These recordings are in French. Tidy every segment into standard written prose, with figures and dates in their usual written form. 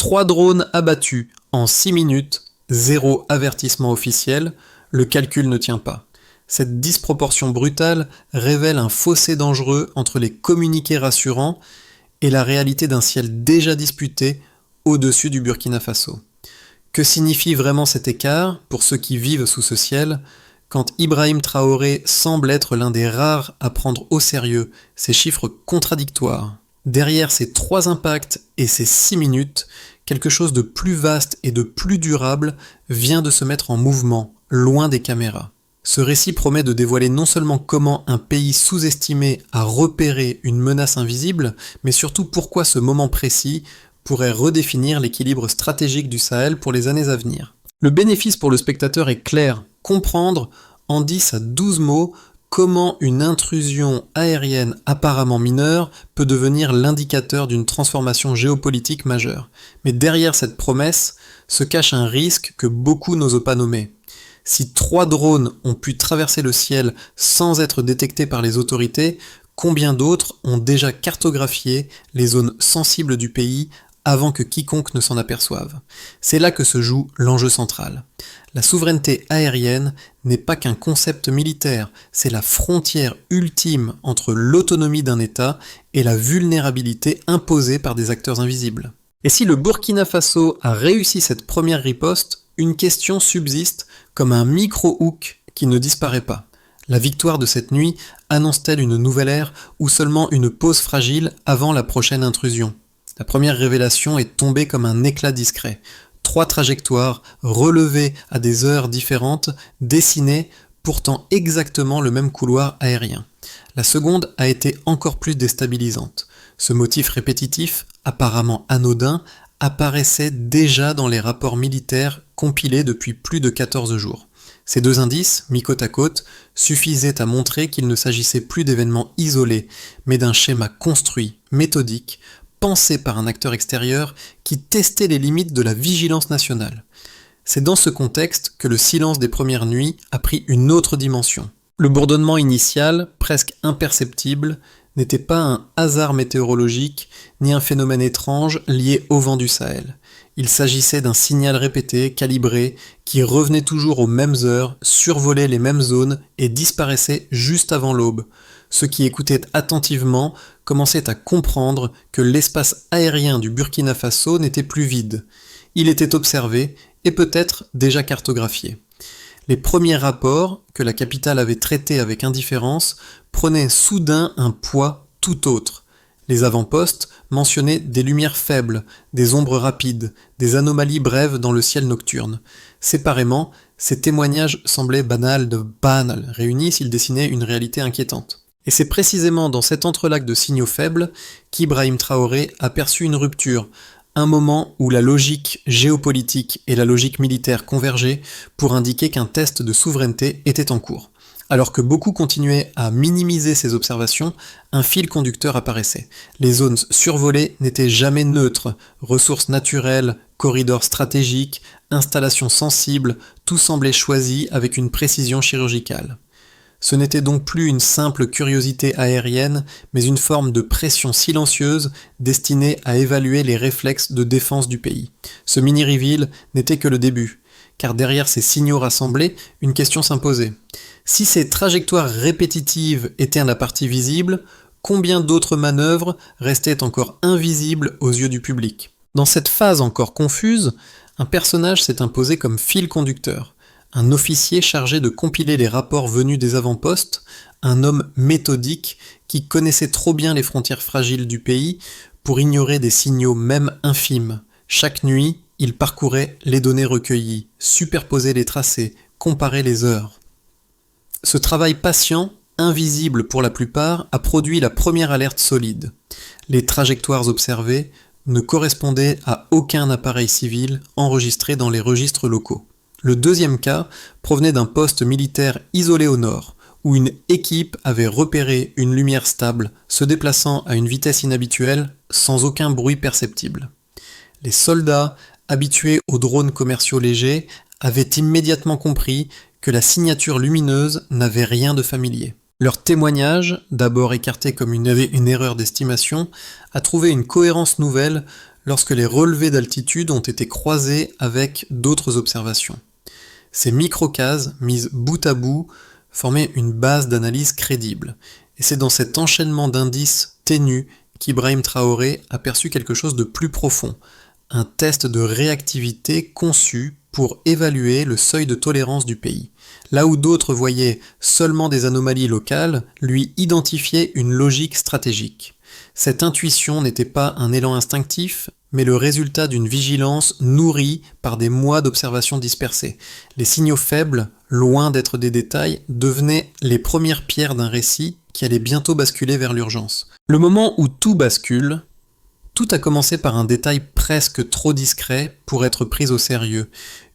3 drones abattus en 6 minutes, 0 avertissement officiel, le calcul ne tient pas. Cette disproportion brutale révèle un fossé dangereux entre les communiqués rassurants et la réalité d'un ciel déjà disputé au-dessus du Burkina Faso. Que signifie vraiment cet écart pour ceux qui vivent sous ce ciel quand Ibrahim Traoré semble être l'un des rares à prendre au sérieux ces chiffres contradictoires? Derrière ces 3 impacts et ces 6 minutes, quelque chose de plus vaste et de plus durable vient de se mettre en mouvement, loin des caméras. Ce récit promet de dévoiler non seulement comment un pays sous-estimé a repéré une menace invisible, mais surtout pourquoi ce moment précis pourrait redéfinir l'équilibre stratégique du Sahel pour les années à venir. Le bénéfice pour le spectateur est clair, comprendre en 10 à 12 mots comment une intrusion aérienne apparemment mineure peut devenir l'indicateur d'une transformation géopolitique majeure. Mais derrière cette promesse se cache un risque que beaucoup n'osent pas nommer. Si 3 drones ont pu traverser le ciel sans être détectés par les autorités, combien d'autres ont déjà cartographié les zones sensibles du pays avant que quiconque ne s'en aperçoive? C'est là que se joue l'enjeu central. La souveraineté aérienne n'est pas qu'un concept militaire, c'est la frontière ultime entre l'autonomie d'un État et la vulnérabilité imposée par des acteurs invisibles. Et si le Burkina Faso a réussi cette première riposte, une question subsiste comme un micro-hook qui ne disparaît pas. La victoire de cette nuit annonce-t-elle une nouvelle ère ou seulement une pause fragile avant la prochaine intrusion? La première révélation est tombée comme un éclat discret. 3 trajectoires relevées à des heures différentes, dessinaient pourtant exactement le même couloir aérien. La seconde a été encore plus déstabilisante. Ce motif répétitif, apparemment anodin, apparaissait déjà dans les rapports militaires compilés depuis plus de 14 jours. Ces 2 indices, mis côte à côte, suffisaient à montrer qu'il ne s'agissait plus d'événements isolés, mais d'un schéma construit, méthodique, pensé par un acteur extérieur qui testait les limites de la vigilance nationale. C'est dans ce contexte que le silence des premières nuits a pris une autre dimension. Le bourdonnement initial, presque imperceptible, n'était pas un hasard météorologique ni un phénomène étrange lié au vent du Sahel. Il s'agissait d'un signal répété, calibré, qui revenait toujours aux mêmes heures, survolait les mêmes zones et disparaissait juste avant l'aube. Ceux qui écoutaient attentivement commençaient à comprendre que l'espace aérien du Burkina Faso n'était plus vide. Il était observé et peut-être déjà cartographié. Les premiers rapports, que la capitale avait traités avec indifférence, prenaient soudain un poids tout autre. Les avant-postes mentionnaient des lumières faibles, des ombres rapides, des anomalies brèves dans le ciel nocturne. Séparément, ces témoignages semblaient banals. Réunis, ils dessinaient une réalité inquiétante. Et c'est précisément dans cet entrelac de signaux faibles qu'Ibrahim Traoré aperçut une rupture, un moment où la logique géopolitique et la logique militaire convergeaient pour indiquer qu'un test de souveraineté était en cours. Alors que beaucoup continuaient à minimiser ces observations, un fil conducteur apparaissait. Les zones survolées n'étaient jamais neutres, ressources naturelles, corridors stratégiques, installations sensibles, tout semblait choisi avec une précision chirurgicale. Ce n'était donc plus une simple curiosité aérienne, mais une forme de pression silencieuse destinée à évaluer les réflexes de défense du pays. Ce mini-reveal n'était que le début, car derrière ces signaux rassemblés, une question s'imposait. Si ces trajectoires répétitives étaient la partie visible, combien d'autres manœuvres restaient encore invisibles aux yeux du public? Dans cette phase encore confuse, un personnage s'est imposé comme fil conducteur. Un officier chargé de compiler les rapports venus des avant-postes, un homme méthodique qui connaissait trop bien les frontières fragiles du pays pour ignorer des signaux même infimes. Chaque nuit, il parcourait les données recueillies, superposait les tracés, comparait les heures. Ce travail patient, invisible pour la plupart, a produit la première alerte solide. Les trajectoires observées ne correspondaient à aucun appareil civil enregistré dans les registres locaux. Le deuxième cas provenait d'un poste militaire isolé au nord, où une équipe avait repéré une lumière stable se déplaçant à une vitesse inhabituelle sans aucun bruit perceptible. Les soldats, habitués aux drones commerciaux légers, avaient immédiatement compris que la signature lumineuse n'avait rien de familier. Leur témoignage, d'abord écarté comme une erreur d'estimation, a trouvé une cohérence nouvelle lorsque les relevés d'altitude ont été croisés avec d'autres observations. Ces microcases, mises bout à bout, formaient une base d'analyse crédible. Et c'est dans cet enchaînement d'indices ténus qu'Ibrahim Traoré a perçu quelque chose de plus profond, un test de réactivité conçu pour évaluer le seuil de tolérance du pays. Là où d'autres voyaient seulement des anomalies locales, lui identifiait une logique stratégique. Cette intuition n'était pas un élan instinctif, mais le résultat d'une vigilance nourrie par des mois d'observation dispersées. Les signaux faibles, loin d'être des détails, devenaient les premières pierres d'un récit qui allait bientôt basculer vers l'urgence. Le moment où tout bascule, tout a commencé par un détail presque trop discret pour être pris au sérieux.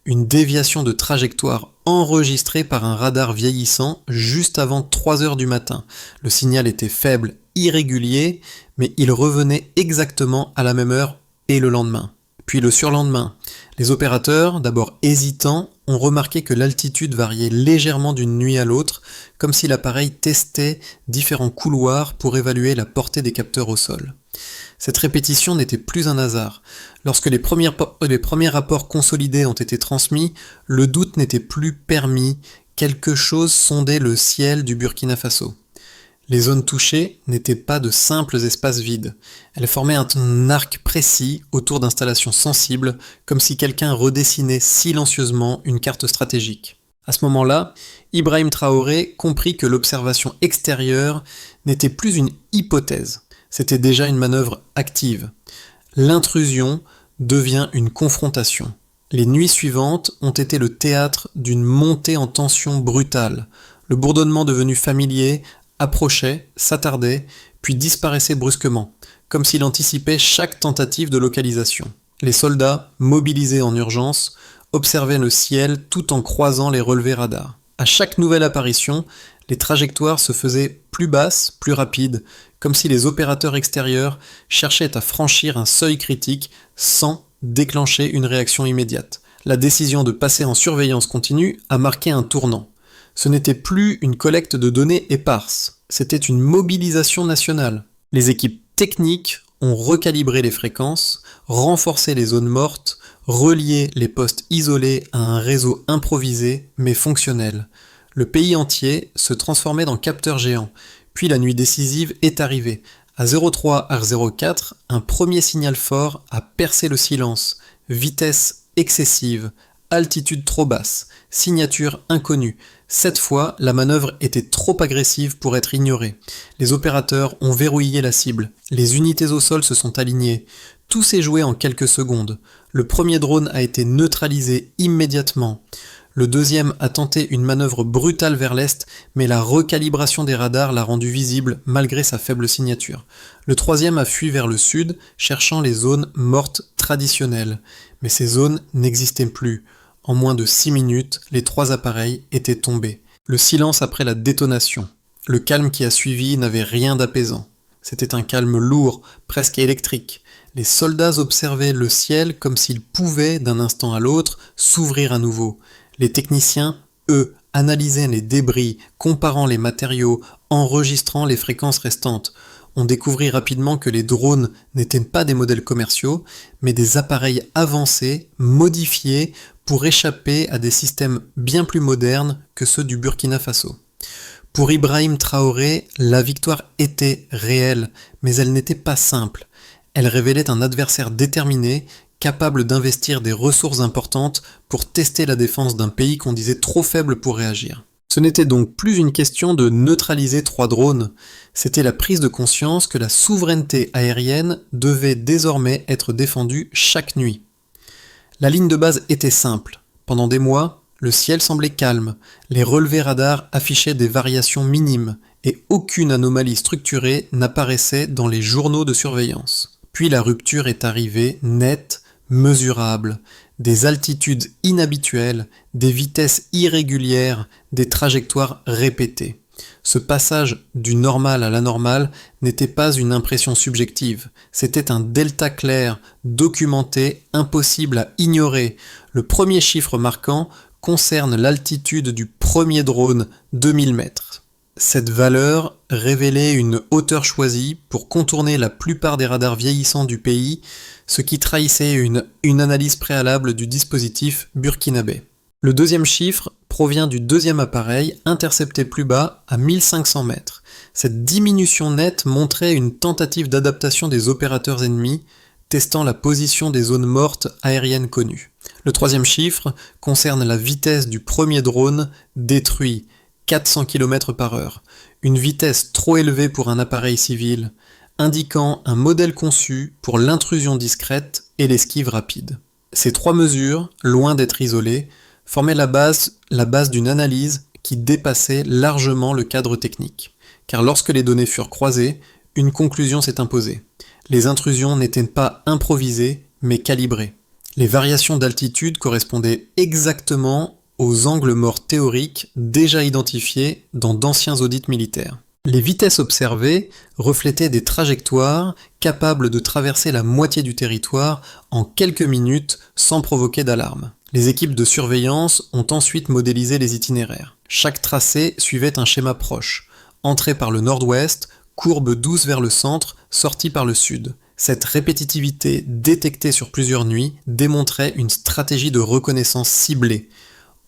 Une déviation de trajectoire enregistrée par un radar vieillissant juste avant 3 heures du matin. Le signal était faible, irrégulier, mais il revenait exactement à la même heure et le lendemain. Puis le surlendemain. Les opérateurs, d'abord hésitants, ont remarqué que l'altitude variait légèrement d'une nuit à l'autre, comme si l'appareil testait différents couloirs pour évaluer la portée des capteurs au sol. Cette répétition n'était plus un hasard. Lorsque les premiers rapports consolidés ont été transmis, le doute n'était plus permis, quelque chose sondait le ciel du Burkina Faso. Les zones touchées n'étaient pas de simples espaces vides. Elles formaient un arc précis autour d'installations sensibles, comme si quelqu'un redessinait silencieusement une carte stratégique. À ce moment-là, Ibrahim Traoré comprit que l'observation extérieure n'était plus une hypothèse. C'était déjà une manœuvre active. L'intrusion devient une confrontation. Les nuits suivantes ont été le théâtre d'une montée en tension brutale. Le bourdonnement devenu familier approchait, s'attardait, puis disparaissait brusquement, comme s'il anticipait chaque tentative de localisation. Les soldats, mobilisés en urgence, observaient le ciel tout en croisant les relevés radars. À chaque nouvelle apparition, les trajectoires se faisaient plus basses, plus rapides, comme si les opérateurs extérieurs cherchaient à franchir un seuil critique sans déclencher une réaction immédiate. La décision de passer en surveillance continue a marqué un tournant. Ce n'était plus une collecte de données éparses, c'était une mobilisation nationale. Les équipes techniques ont recalibré les fréquences, renforcé les zones mortes, relié les postes isolés à un réseau improvisé mais fonctionnel. Le pays entier se transformait en capteur géant. Puis la nuit décisive est arrivée. À 03h04, un premier signal fort a percé le silence. Vitesse excessive, altitude trop basse, signature inconnue. Cette fois, la manœuvre était trop agressive pour être ignorée. Les opérateurs ont verrouillé la cible. Les unités au sol se sont alignées. Tout s'est joué en quelques secondes. Le premier drone a été neutralisé immédiatement. Le deuxième a tenté une manœuvre brutale vers l'est, mais la recalibration des radars l'a rendu visible malgré sa faible signature. Le troisième a fui vers le sud, cherchant les zones mortes traditionnelles. Mais ces zones n'existaient plus. En moins de 6 minutes, les 3 appareils étaient tombés. Le silence après la détonation. Le calme qui a suivi n'avait rien d'apaisant. C'était un calme lourd, presque électrique. Les soldats observaient le ciel comme s'il pouvait, d'un instant à l'autre, s'ouvrir à nouveau. Les techniciens, eux, analysaient les débris, comparant les matériaux, enregistrant les fréquences restantes. On découvrit rapidement que les drones n'étaient pas des modèles commerciaux, mais des appareils avancés, modifiés, pour échapper à des systèmes bien plus modernes que ceux du Burkina Faso. Pour Ibrahim Traoré, la victoire était réelle, mais elle n'était pas simple. Elle révélait un adversaire déterminé, capable d'investir des ressources importantes pour tester la défense d'un pays qu'on disait trop faible pour réagir. Ce n'était donc plus une question de neutraliser 3 drones, c'était la prise de conscience que la souveraineté aérienne devait désormais être défendue chaque nuit. La ligne de base était simple. Pendant des mois, le ciel semblait calme, les relevés radars affichaient des variations minimes et aucune anomalie structurée n'apparaissait dans les journaux de surveillance. Puis la rupture est arrivée, nette, mesurable, des altitudes inhabituelles, des vitesses irrégulières, des trajectoires répétées. Ce passage du normal à l'anormal n'était pas une impression subjective, c'était un delta clair, documenté, impossible à ignorer. Le premier chiffre marquant concerne l'altitude du premier drone, 2000 mètres. Cette valeur révélait une hauteur choisie pour contourner la plupart des radars vieillissants du pays ce qui trahissait une analyse préalable du dispositif burkinabé. Le deuxième chiffre provient du deuxième appareil, intercepté plus bas, à 1500 mètres. Cette diminution nette montrait une tentative d'adaptation des opérateurs ennemis, testant la position des zones mortes aériennes connues. Le troisième chiffre concerne la vitesse du premier drone détruit, 400 km/h, une vitesse trop élevée pour un appareil civil, indiquant un modèle conçu pour l'intrusion discrète et l'esquive rapide. Ces trois mesures, loin d'être isolées, formaient la base d'une analyse qui dépassait largement le cadre technique. Car lorsque les données furent croisées, une conclusion s'est imposée. Les intrusions n'étaient pas improvisées, mais calibrées. Les variations d'altitude correspondaient exactement aux angles morts théoriques déjà identifiés dans d'anciens audits militaires. Les vitesses observées reflétaient des trajectoires capables de traverser la moitié du territoire en quelques minutes sans provoquer d'alarme. Les équipes de surveillance ont ensuite modélisé les itinéraires. Chaque tracé suivait un schéma proche. Entrée par le nord-ouest, courbe douce vers le centre, sortie par le sud. Cette répétitivité détectée sur plusieurs nuits démontrait une stratégie de reconnaissance ciblée.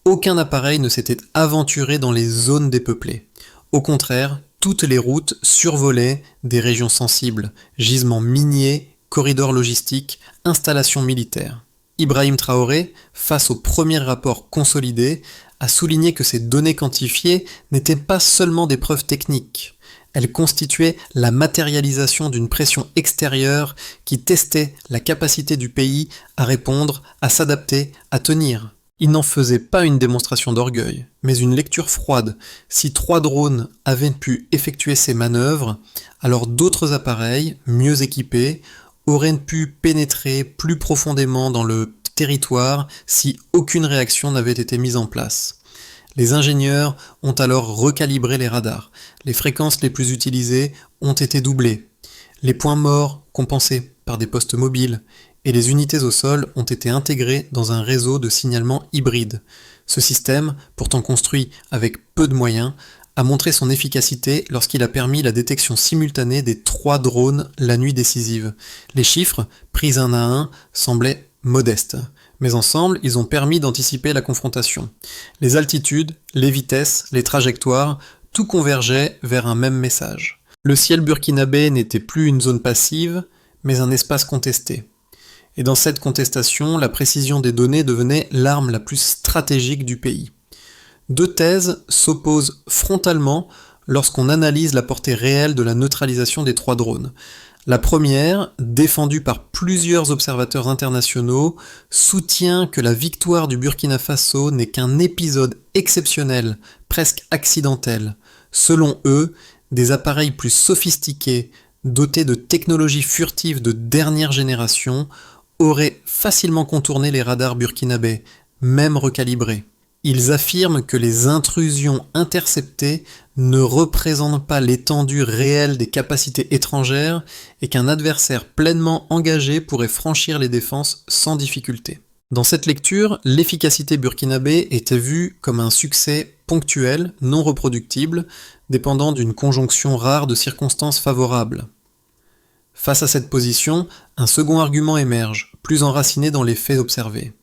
Aucun appareil ne s'était aventuré dans les zones dépeuplées. Au contraire, toutes les routes survolaient des régions sensibles, gisements miniers, corridors logistiques, installations militaires. Ibrahim Traoré, face au premier rapport consolidé, a souligné que ces données quantifiées n'étaient pas seulement des preuves techniques. Elles constituaient la matérialisation d'une pression extérieure qui testait la capacité du pays à répondre, à s'adapter, à tenir. Il n'en faisait pas une démonstration d'orgueil, mais une lecture froide. Si 3 drones avaient pu effectuer ces manœuvres, alors d'autres appareils, mieux équipés, auraient pu pénétrer plus profondément dans le territoire si aucune réaction n'avait été mise en place. Les ingénieurs ont alors recalibré les radars. Les fréquences les plus utilisées ont été doublées. Les points morts compensés par des postes mobiles et les unités au sol ont été intégrées dans un réseau de signalement hybride. Ce système, pourtant construit avec peu de moyens, a montré son efficacité lorsqu'il a permis la détection simultanée des 3 drones la nuit décisive. Les chiffres, pris un à un, semblaient modestes, mais ensemble, ils ont permis d'anticiper la confrontation. Les altitudes, les vitesses, les trajectoires, tout convergeait vers un même message. Le ciel burkinabé n'était plus une zone passive, mais un espace contesté. Et dans cette contestation, la précision des données devenait l'arme la plus stratégique du pays. 2 thèses s'opposent frontalement lorsqu'on analyse la portée réelle de la neutralisation des 3 drones. La première, défendue par plusieurs observateurs internationaux, soutient que la victoire du Burkina Faso n'est qu'un épisode exceptionnel, presque accidentel. Selon eux, des appareils plus sophistiqués, dotés de technologies furtives de dernière génération, auraient facilement contourné les radars burkinabés, même recalibrés. Ils affirment que les intrusions interceptées ne représentent pas l'étendue réelle des capacités étrangères et qu'un adversaire pleinement engagé pourrait franchir les défenses sans difficulté. Dans cette lecture, l'efficacité burkinabé était vue comme un succès ponctuel, non reproductible, dépendant d'une conjonction rare de circonstances favorables. Face à cette position, un second argument émerge, plus enraciné dans les faits observés.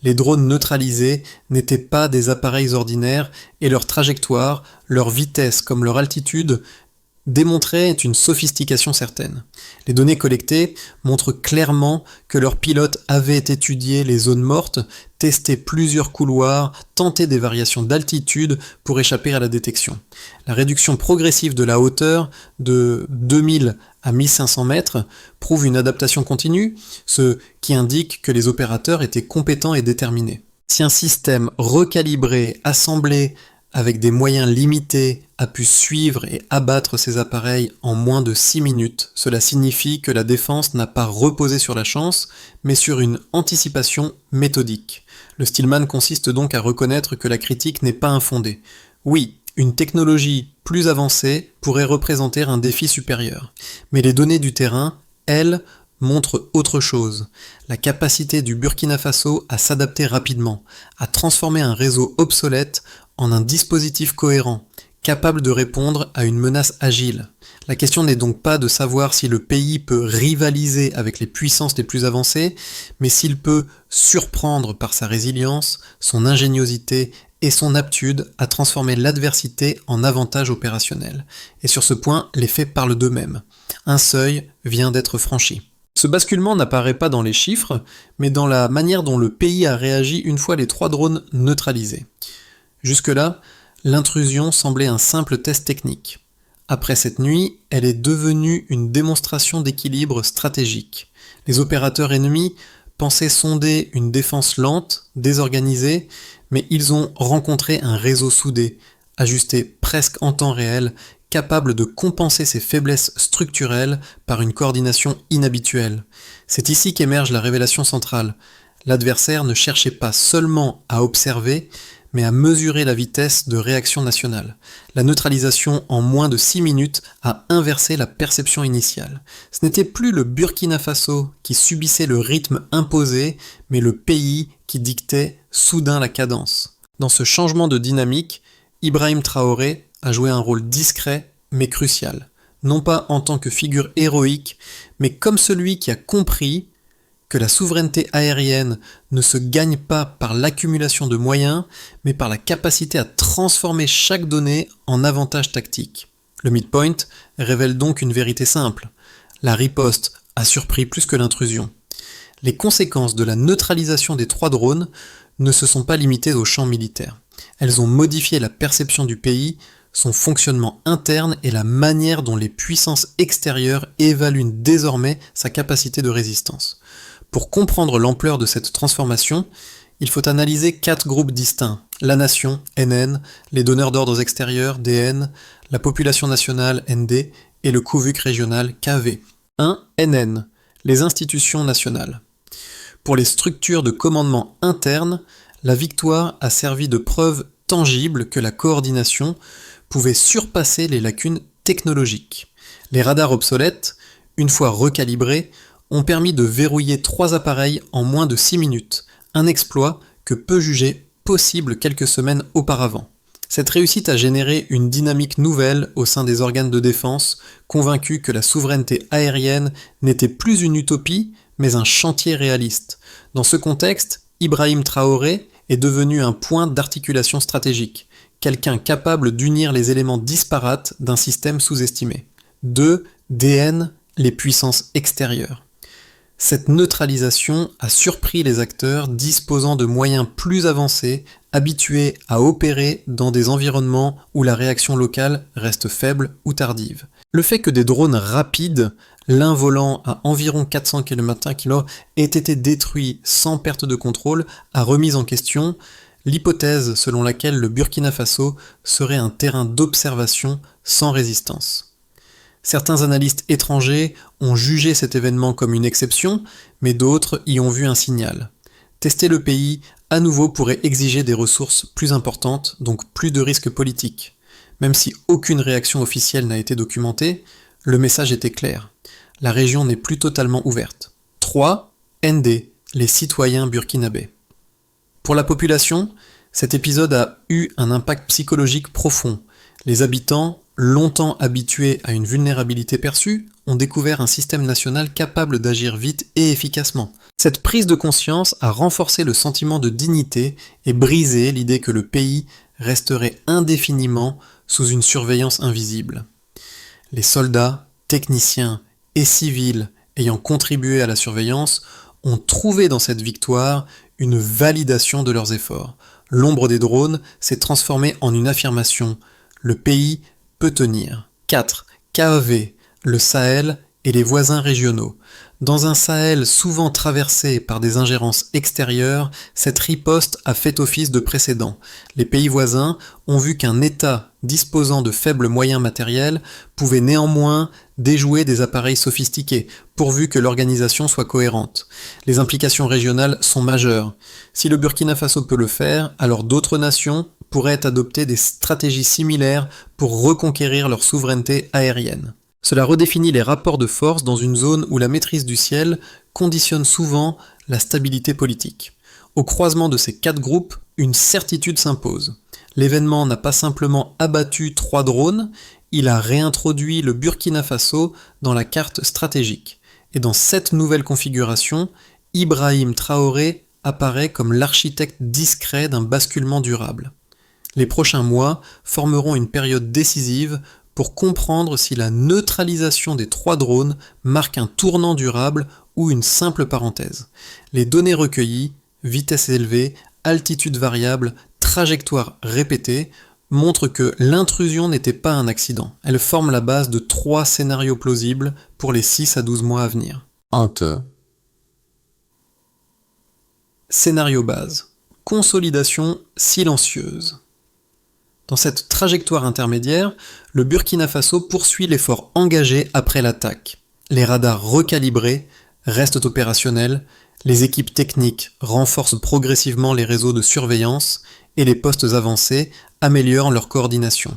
Les drones neutralisés n'étaient pas des appareils ordinaires et leur trajectoire, leur vitesse comme leur altitude démontraient une sophistication certaine. Les données collectées montrent clairement que leurs pilotes avaient étudié les zones mortes, testé plusieurs couloirs, tenté des variations d'altitude pour échapper à la détection. La réduction progressive de la hauteur de 2000 à 1500 mètres prouve une adaptation continue, ce qui indique que les opérateurs étaient compétents et déterminés. Si un système recalibré, assemblé avec des moyens limités, a pu suivre et abattre ces appareils en moins de 6 minutes, cela signifie que la défense n'a pas reposé sur la chance, mais sur une anticipation méthodique. Le Stillman consiste donc à reconnaître que la critique n'est pas infondée. Oui, une technologie plus avancée pourrait représenter un défi supérieur. Mais les données du terrain, elles, montrent autre chose. La capacité du Burkina Faso à s'adapter rapidement, à transformer un réseau obsolète en un dispositif cohérent, capable de répondre à une menace agile. La question n'est donc pas de savoir si le pays peut rivaliser avec les puissances les plus avancées, mais s'il peut surprendre par sa résilience, son ingéniosité et son aptitude à transformer l'adversité en avantage opérationnel. Et sur ce point, les faits parlent d'eux-mêmes. Un seuil vient d'être franchi. Ce basculement n'apparaît pas dans les chiffres, mais dans la manière dont le pays a réagi une fois les 3 drones neutralisés. Jusque-là, l'intrusion semblait un simple test technique. Après cette nuit, elle est devenue une démonstration d'équilibre stratégique. Les opérateurs ennemis pensaient sonder une défense lente, désorganisée, mais ils ont rencontré un réseau soudé, ajusté presque en temps réel, capable de compenser ses faiblesses structurelles par une coordination inhabituelle. C'est ici qu'émerge la révélation centrale. L'adversaire ne cherchait pas seulement à observer, mais à mesurer la vitesse de réaction nationale. La neutralisation en moins de 6 minutes a inversé la perception initiale. Ce n'était plus le Burkina Faso qui subissait le rythme imposé, mais le pays qui dictait soudain la cadence. Dans ce changement de dynamique, Ibrahim Traoré a joué un rôle discret mais crucial. Non pas en tant que figure héroïque, mais comme celui qui a compris que la souveraineté aérienne ne se gagne pas par l'accumulation de moyens, mais par la capacité à transformer chaque donnée en avantage tactique. Le midpoint révèle donc une vérité simple. La riposte a surpris plus que l'intrusion. Les conséquences de la neutralisation des 3 drones ne se sont pas limitées au champ militaire. Elles ont modifié la perception du pays, son fonctionnement interne et la manière dont les puissances extérieures évaluent désormais sa capacité de résistance. Pour comprendre l'ampleur de cette transformation, il faut analyser 4 groupes distincts. La nation, NN, les donneurs d'ordres extérieurs, DN, la population nationale, ND, et le KUVUK régional, KV. 1. NN, les institutions nationales. Pour les structures de commandement interne, la victoire a servi de preuve tangible que la coordination pouvait surpasser les lacunes technologiques. Les radars obsolètes, une fois recalibrés, ont permis de verrouiller 3 appareils en moins de 6 minutes, un exploit que peu juger possible quelques semaines auparavant. Cette réussite a généré une dynamique nouvelle au sein des organes de défense, convaincus que la souveraineté aérienne n'était plus une utopie, mais un chantier réaliste. Dans ce contexte, Ibrahim Traoré est devenu un point d'articulation stratégique, quelqu'un capable d'unir les éléments disparates d'un système sous-estimé. 2. DN, les puissances extérieures. Cette neutralisation a surpris les acteurs disposant de moyens plus avancés, habitués à opérer dans des environnements où la réaction locale reste faible ou tardive. Le fait que des drones rapides, l'un volant à environ 400 km/h, aient été détruits sans perte de contrôle a remis en question l'hypothèse selon laquelle le Burkina Faso serait un terrain d'observation sans résistance. Certains analystes étrangers ont jugé cet événement comme une exception, mais d'autres y ont vu un signal. Tester le pays, à nouveau, pourrait exiger des ressources plus importantes, donc plus de risques politiques. Même si aucune réaction officielle n'a été documentée, le message était clair. La région n'est plus totalement ouverte. 3. ND, les citoyens burkinabés. Pour la population, cet épisode a eu un impact psychologique profond. Les habitants, longtemps habitués à une vulnérabilité perçue, ont découvert un système national capable d'agir vite et efficacement. Cette prise de conscience a renforcé le sentiment de dignité et brisé l'idée que le pays resterait indéfiniment sous une surveillance invisible. Les soldats, techniciens et civils ayant contribué à la surveillance ont trouvé dans cette victoire une validation de leurs efforts. L'ombre des drones s'est transformée en une affirmation. Le pays peut tenir. 4. KEV, le Sahel et les voisins régionaux. Dans un Sahel souvent traversé par des ingérences extérieures, cette riposte a fait office de précédent. Les pays voisins ont vu qu'un État disposant de faibles moyens matériels pouvait néanmoins déjouer des appareils sophistiqués, pourvu que l'organisation soit cohérente. Les implications régionales sont majeures. Si le Burkina Faso peut le faire, alors d'autres nations pourraient adopter des stratégies similaires pour reconquérir leur souveraineté aérienne. Cela redéfinit les rapports de force dans une zone où la maîtrise du ciel conditionne souvent la stabilité politique. Au croisement de ces 4 groupes, une certitude s'impose. L'événement n'a pas simplement abattu 3 drones, il a réintroduit le Burkina Faso dans la carte stratégique. Et dans cette nouvelle configuration, Ibrahim Traoré apparaît comme l'architecte discret d'un basculement durable. Les prochains mois formeront une période décisive pour comprendre si la neutralisation des 3 drones marque un tournant durable ou une simple parenthèse. Les données recueillies, vitesse élevée, altitude variable, trajectoire répétée, montrent que l'intrusion n'était pas un accident. Elle forme la base de 3 scénarios plausibles pour les 6 à 12 mois à venir. Scénario base. Consolidation silencieuse. Dans cette trajectoire intermédiaire, le Burkina Faso poursuit l'effort engagé après l'attaque. Les radars recalibrés restent opérationnels, les équipes techniques renforcent progressivement les réseaux de surveillance et les postes avancés améliorent leur coordination.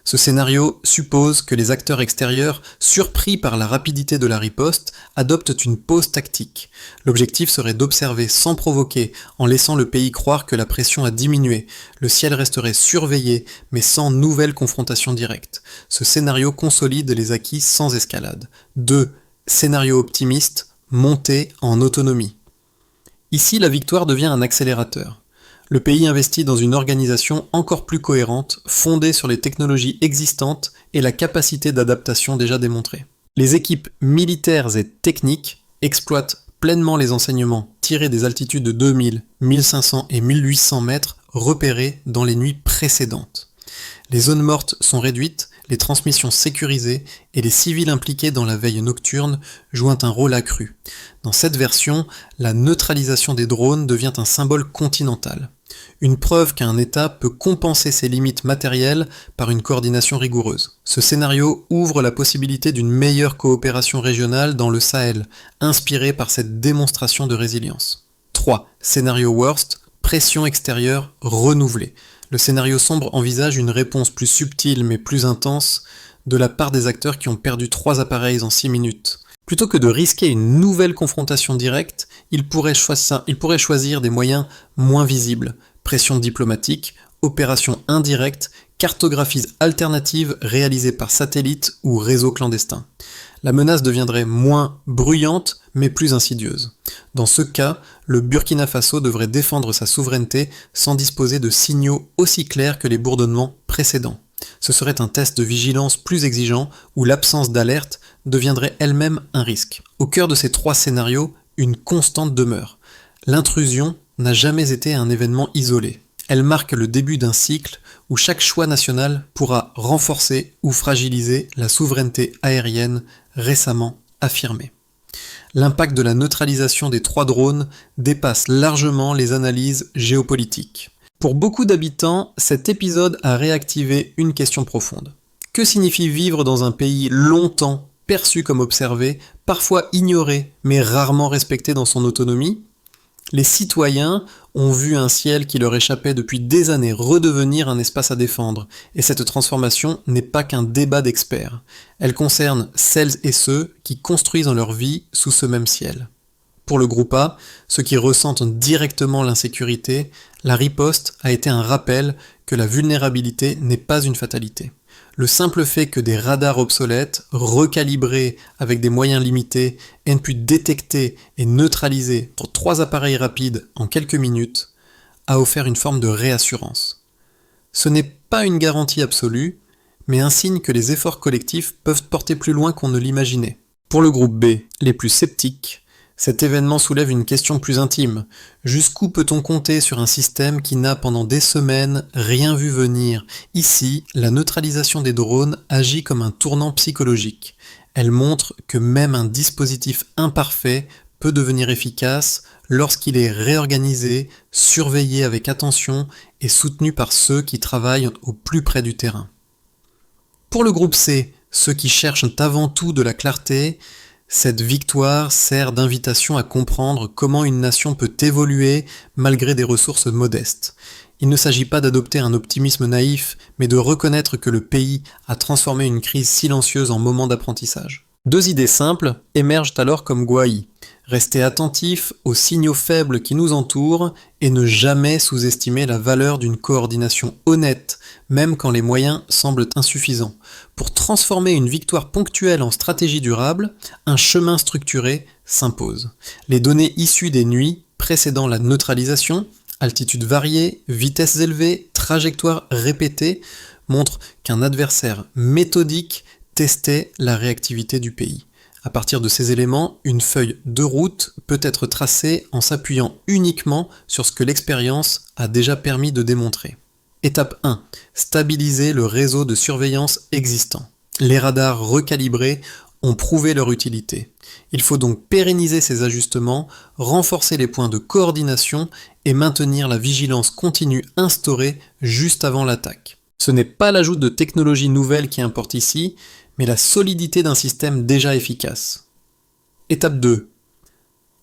Ce scénario suppose que les acteurs extérieurs, surpris par la rapidité de la riposte, adoptent une pause tactique. L'objectif serait d'observer sans provoquer, en laissant le pays croire que la pression a diminué. Le ciel resterait surveillé, mais sans nouvelle confrontation directe. Ce scénario consolide les acquis sans escalade. 2. Scénario optimiste, monter en autonomie. Ici, la victoire devient un accélérateur. Le pays investit dans une organisation encore plus cohérente, fondée sur les technologies existantes et la capacité d'adaptation déjà démontrée. Les équipes militaires et techniques exploitent pleinement les enseignements tirés des altitudes de 2000, 1500 et 1800 mètres repérées dans les nuits précédentes. Les zones mortes sont réduites, les transmissions sécurisées et les civils impliqués dans la veille nocturne jouent un rôle accru. Dans cette version, la neutralisation des drones devient un symbole continental. Une preuve qu'un État peut compenser ses limites matérielles par une coordination rigoureuse. Ce scénario ouvre la possibilité d'une meilleure coopération régionale dans le Sahel, inspirée par cette démonstration de résilience. 3. Scénario worst, pression extérieure renouvelée. Le scénario sombre envisage une réponse plus subtile mais plus intense de la part des acteurs qui ont perdu 3 appareils en 6 minutes. Plutôt que de risquer une nouvelle confrontation directe, il pourrait choisir des moyens moins visibles. Pression diplomatique, opérations indirectes, cartographies alternatives réalisées par satellite ou réseau clandestin. La menace deviendrait moins bruyante mais plus insidieuse. Dans ce cas, le Burkina Faso devrait défendre sa souveraineté sans disposer de signaux aussi clairs que les bourdonnements précédents. Ce serait un test de vigilance plus exigeant où l'absence d'alerte deviendrait elle-même un risque. Au cœur de ces 3 scénarios, une constante demeure. L'intrusion n'a jamais été un événement isolé. Elle marque le début d'un cycle où chaque choix national pourra renforcer ou fragiliser la souveraineté aérienne récemment affirmée. L'impact de la neutralisation des 3 drones dépasse largement les analyses géopolitiques. Pour beaucoup d'habitants, cet épisode a réactivé une question profonde. Que signifie vivre dans un pays longtemps perçu comme observé, parfois ignoré, mais rarement respecté dans son autonomie ? Les citoyens ont vu un ciel qui leur échappait depuis des années redevenir un espace à défendre, et cette transformation n'est pas qu'un débat d'experts. Elle concerne celles et ceux qui construisent leur vie sous ce même ciel. Pour le groupe A, ceux qui ressentent directement l'insécurité, la riposte a été un rappel que la vulnérabilité n'est pas une fatalité. Le simple fait que des radars obsolètes, recalibrés avec des moyens limités, aient pu détecter et neutraliser 3 appareils rapides en quelques minutes, a offert une forme de réassurance. Ce n'est pas une garantie absolue, mais un signe que les efforts collectifs peuvent porter plus loin qu'on ne l'imaginait. Pour le groupe B, les plus sceptiques, cet événement soulève une question plus intime. Jusqu'où peut-on compter sur un système qui n'a pendant des semaines rien vu venir ? Ici, la neutralisation des drones agit comme un tournant psychologique. Elle montre que même un dispositif imparfait peut devenir efficace lorsqu'il est réorganisé, surveillé avec attention et soutenu par ceux qui travaillent au plus près du terrain. Pour le groupe C, ceux qui cherchent avant tout de la clarté, cette victoire sert d'invitation à comprendre comment une nation peut évoluer malgré des ressources modestes. Il ne s'agit pas d'adopter un optimisme naïf, mais de reconnaître que le pays a transformé une crise silencieuse en moment d'apprentissage. 2 idées simples émergent alors comme gouailles. Rester attentif aux signaux faibles qui nous entourent et ne jamais sous-estimer la valeur d'une coordination honnête, même quand les moyens semblent insuffisants. Pour transformer une victoire ponctuelle en stratégie durable, un chemin structuré s'impose. Les données issues des nuits précédant la neutralisation, altitude variée, vitesses élevées, trajectoires répétées, montrent qu'un adversaire méthodique testait la réactivité du pays. À partir de ces éléments, une feuille de route peut être tracée en s'appuyant uniquement sur ce que l'expérience a déjà permis de démontrer. Étape 1. Stabiliser le réseau de surveillance existant. Les radars recalibrés ont prouvé leur utilité. Il faut donc pérenniser ces ajustements, renforcer les points de coordination et maintenir la vigilance continue instaurée juste avant l'attaque. Ce n'est pas l'ajout de technologies nouvelles qui importe ici, mais la solidité d'un système déjà efficace. Étape 2.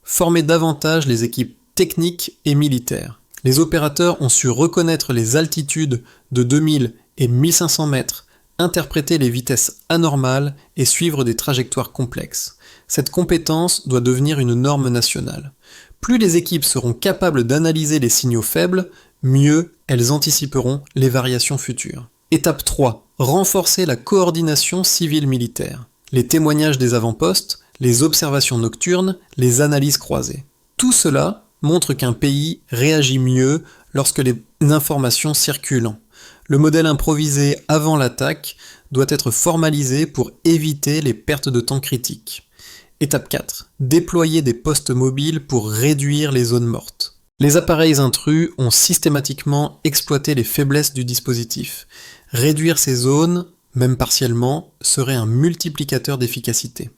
Former davantage les équipes techniques et militaires. Les opérateurs ont su reconnaître les altitudes de 2000 et 1500 mètres, interpréter les vitesses anormales et suivre des trajectoires complexes. Cette compétence doit devenir une norme nationale. Plus les équipes seront capables d'analyser les signaux faibles, mieux elles anticiperont les variations futures. Étape 3. Renforcer la coordination civile-militaire. Les témoignages des avant-postes, les observations nocturnes, les analyses croisées. Tout cela montre qu'un pays réagit mieux lorsque les informations circulent. Le modèle improvisé avant l'attaque doit être formalisé pour éviter les pertes de temps critiques. Étape 4. Déployer des postes mobiles pour réduire les zones mortes. Les appareils intrus ont systématiquement exploité les faiblesses du dispositif. Réduire ces zones, même partiellement, serait un multiplicateur d'efficacité.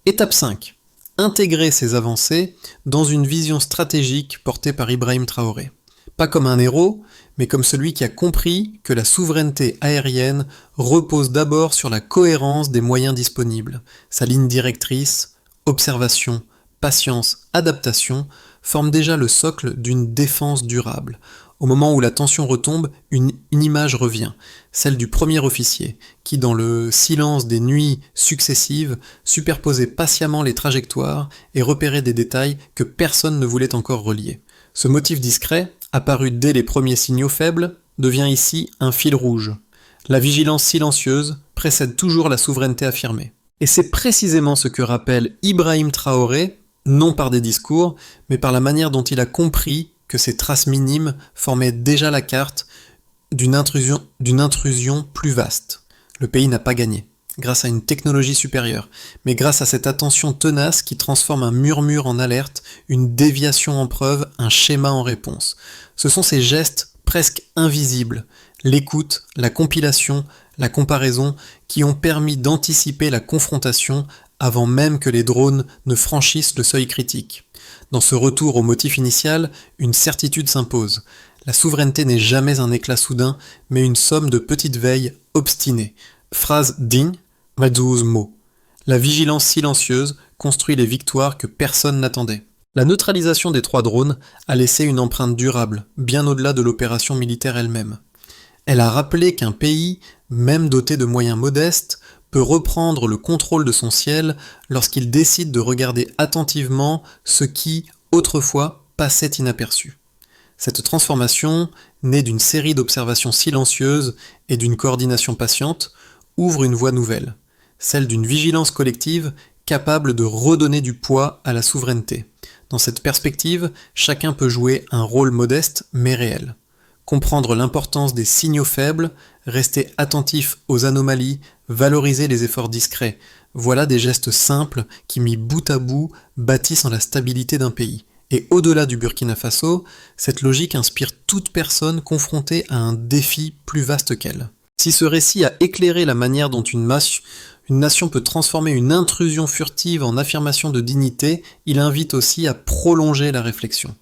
Étape 5. Intégrer ces avancées dans une vision stratégique portée par Ibrahim Traoré. Pas comme un héros, mais comme celui qui a compris que la souveraineté aérienne repose d'abord sur la cohérence des moyens disponibles. Sa ligne directrice, observation, patience, adaptation, forment déjà le socle d'une défense durable. Au moment où la tension retombe, une image revient, celle du premier officier, qui dans le silence des nuits successives superposait patiemment les trajectoires et repérait des détails que personne ne voulait encore relier. Ce motif discret, apparu dès les premiers signaux faibles, devient ici un fil rouge. La vigilance silencieuse précède toujours la souveraineté affirmée. Et c'est précisément ce que rappelle Ibrahim Traoré, non par des discours, mais par la manière dont il a compris que ces traces minimes formaient déjà la carte d'une intrusion plus vaste. Le pays n'a pas gagné, grâce à une technologie supérieure, mais grâce à cette attention tenace qui transforme un murmure en alerte, une déviation en preuve, un schéma en réponse. Ce sont ces gestes presque invisibles, l'écoute, la compilation, la comparaison, qui ont permis d'anticiper la confrontation avant même que les drones ne franchissent le seuil critique. Dans ce retour au motif initial, une certitude s'impose. La souveraineté n'est jamais un éclat soudain, mais une somme de petites veilles obstinées. Phrase digne, mal 12 mots. La vigilance silencieuse construit les victoires que personne n'attendait. La neutralisation des 3 drones a laissé une empreinte durable, bien au-delà de l'opération militaire elle-même. Elle a rappelé qu'un pays, même doté de moyens modestes, peut reprendre le contrôle de son ciel lorsqu'il décide de regarder attentivement ce qui, autrefois, passait inaperçu. Cette transformation, née d'une série d'observations silencieuses et d'une coordination patiente, ouvre une voie nouvelle, celle d'une vigilance collective capable de redonner du poids à la souveraineté. Dans cette perspective, chacun peut jouer un rôle modeste mais réel. Comprendre l'importance des signaux faibles, rester attentif aux anomalies, valoriser les efforts discrets. Voilà des gestes simples qui, mis bout à bout, bâtissent en la stabilité d'un pays. Et au-delà du Burkina Faso, cette logique inspire toute personne confrontée à un défi plus vaste qu'elle. Si ce récit a éclairé la manière dont une nation peut transformer une intrusion furtive en affirmation de dignité, il invite aussi à prolonger la réflexion.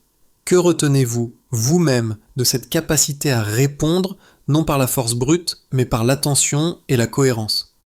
Que retenez-vous, vous-même, de cette capacité à répondre, non par la force brute, mais par l'attention et la cohérence ?